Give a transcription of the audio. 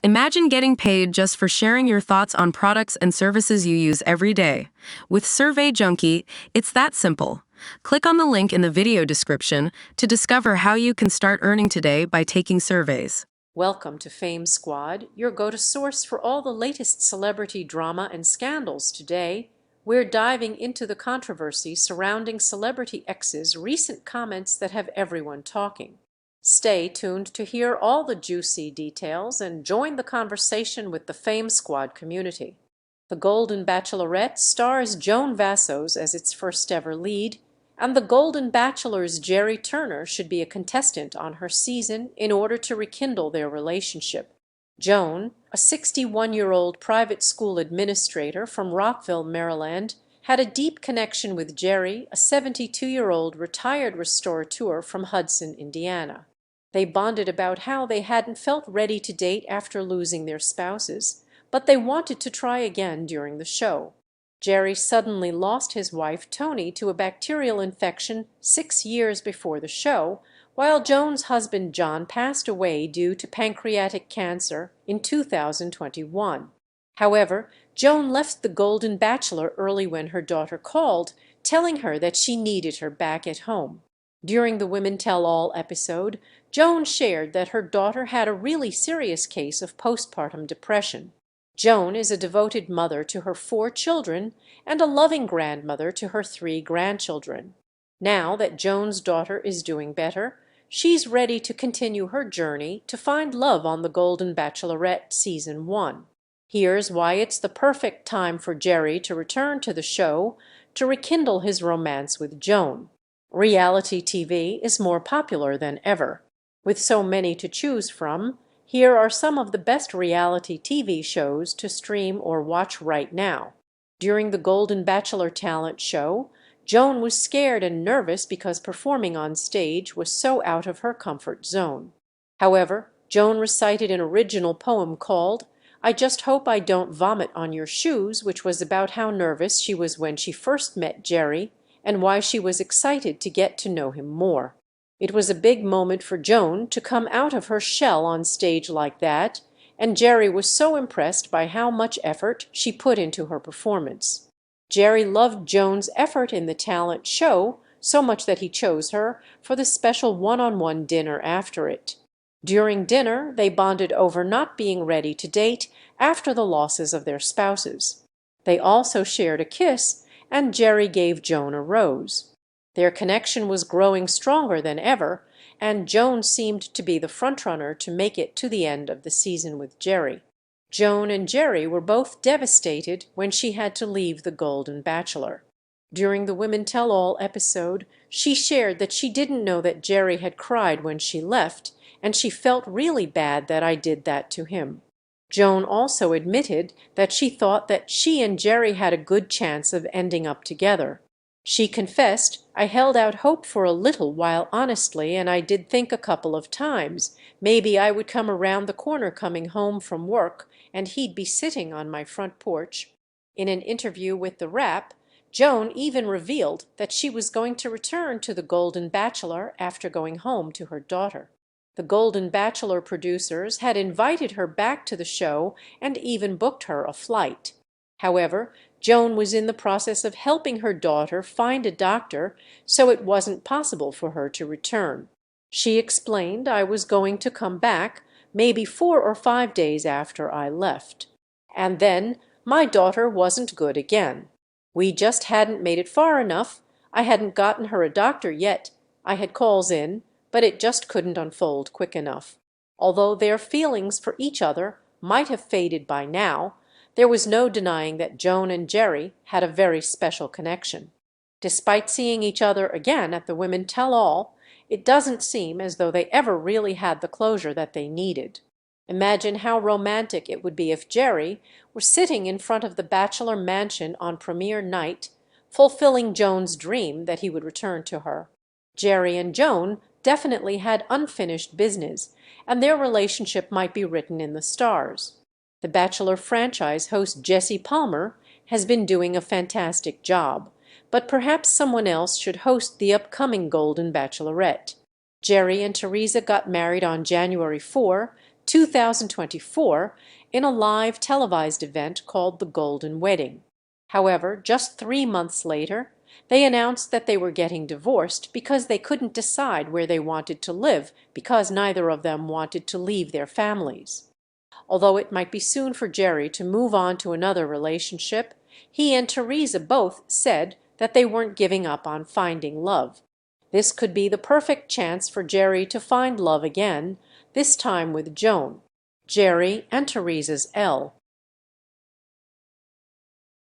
Imagine getting paid just for sharing your thoughts on products and services you use every day. With Survey Junkie, it's that simple. Click on the link in the video description to discover how you can start earning today by taking surveys. Welcome to Fame Squad, your go-to source for all the latest celebrity drama and scandals. Today, we're diving into the controversy surrounding celebrity X's recent comments that have everyone talking. Stay tuned to hear all the juicy details and join the conversation with the Fame Squad community. The Golden Bachelorette stars Joan Vassos as its first ever lead, and The Golden Bachelor's Jerry Turner should be a contestant on her season in order to rekindle their relationship. Joan, a 61-year-old private school administrator from Rockville, Maryland, had a deep connection with Jerry, a 72-year-old retired restaurateur from Hudson, Indiana. They bonded about how they hadn't felt ready to date after losing their spouses, but they wanted to try again during the show. Jerry suddenly lost his wife, Toni, to a bacterial infection 6 years before the show, while Joan's husband, John, passed away due to pancreatic cancer in 2021. However, Joan left The Golden Bachelor early when her daughter called, telling her that she needed her back at home. During the Women Tell All episode, Joan shared that her daughter had a really serious case of postpartum depression. Joan is a devoted mother to her 4 children and a loving grandmother to her 3 grandchildren. Now that Joan's daughter is doing better, she's ready to continue her journey to find love on The Golden Bachelorette Season 1. Here's why it's the perfect time for Jerry to return to the show to rekindle his romance with Joan. Reality TV is more popular than ever. With so many to choose from, here are some of the best reality TV shows to stream or watch right now. During the Golden Bachelor talent show, Joan was scared and nervous because performing on stage was so out of her comfort zone. However, Joan recited an original poem called "I Just Hope I Don't Vomit on Your Shoes," which was about how nervous she was when she first met Jerry and why she was excited to get to know him more. It was a big moment for Joan to come out of her shell on stage like that, and Jerry was so impressed by how much effort she put into her performance. Jerry loved Joan's effort in the talent show so much that he chose her for the special one-on-one dinner after it. During dinner, they bonded over not being ready to date after the losses of their spouses. They also shared a kiss, and Jerry gave Joan a rose. Their connection was growing stronger than ever, and Joan seemed to be the frontrunner to make it to the end of the season with Jerry. Joan and Jerry were both devastated when she had to leave The Golden Bachelor. During the Women Tell All episode, she shared that she didn't know that Jerry had cried when she left, and she felt really bad that I did that to him. Joan also admitted that she thought that she and Jerry had a good chance of ending up together. She confessed, "I held out hope for a little while honestly, and I did think a couple of times maybe I would come around the corner coming home from work and he'd be sitting on my front porch." In an interview with The Wrap, Joan even revealed that she was going to return to The Golden Bachelor after going home to her daughter. The Golden Bachelor producers had invited her back to the show and even booked her a flight. However, Joan was in the process of helping her daughter find a doctor, so it wasn't possible for her to return. She explained, "I was going to come back, maybe 4 or 5 days after I left. And then my daughter wasn't good again. We just hadn't made it far enough. I hadn't gotten her a doctor yet. I had calls in, but it just couldn't unfold quick enough." Although their feelings for each other might have faded by now, there was no denying that Joan and Jerry had a very special connection. Despite seeing each other again at the Women Tell All, it doesn't seem as though they ever really had the closure that they needed. Imagine how romantic it would be if Jerry were sitting in front of the Bachelor mansion on premiere night, fulfilling Joan's dream that he would return to her. Jerry and Joan definitely had unfinished business, and their relationship might be written in the stars. The Bachelor franchise host Jesse Palmer has been doing a fantastic job, but perhaps someone else should host the upcoming Golden Bachelorette. Jerry and Teresa got married on January 4, 2024 in a live televised event called The Golden Wedding. However, just 3 months later, they announced that they were getting divorced because they couldn't decide where they wanted to live because neither of them wanted to leave their families. Although it might be soon for Jerry to move on to another relationship, he and Teresa both said that they weren't giving up on finding love. This could be the perfect chance for Jerry to find love again, this time with Joan, Jerry and Teresa's Elle.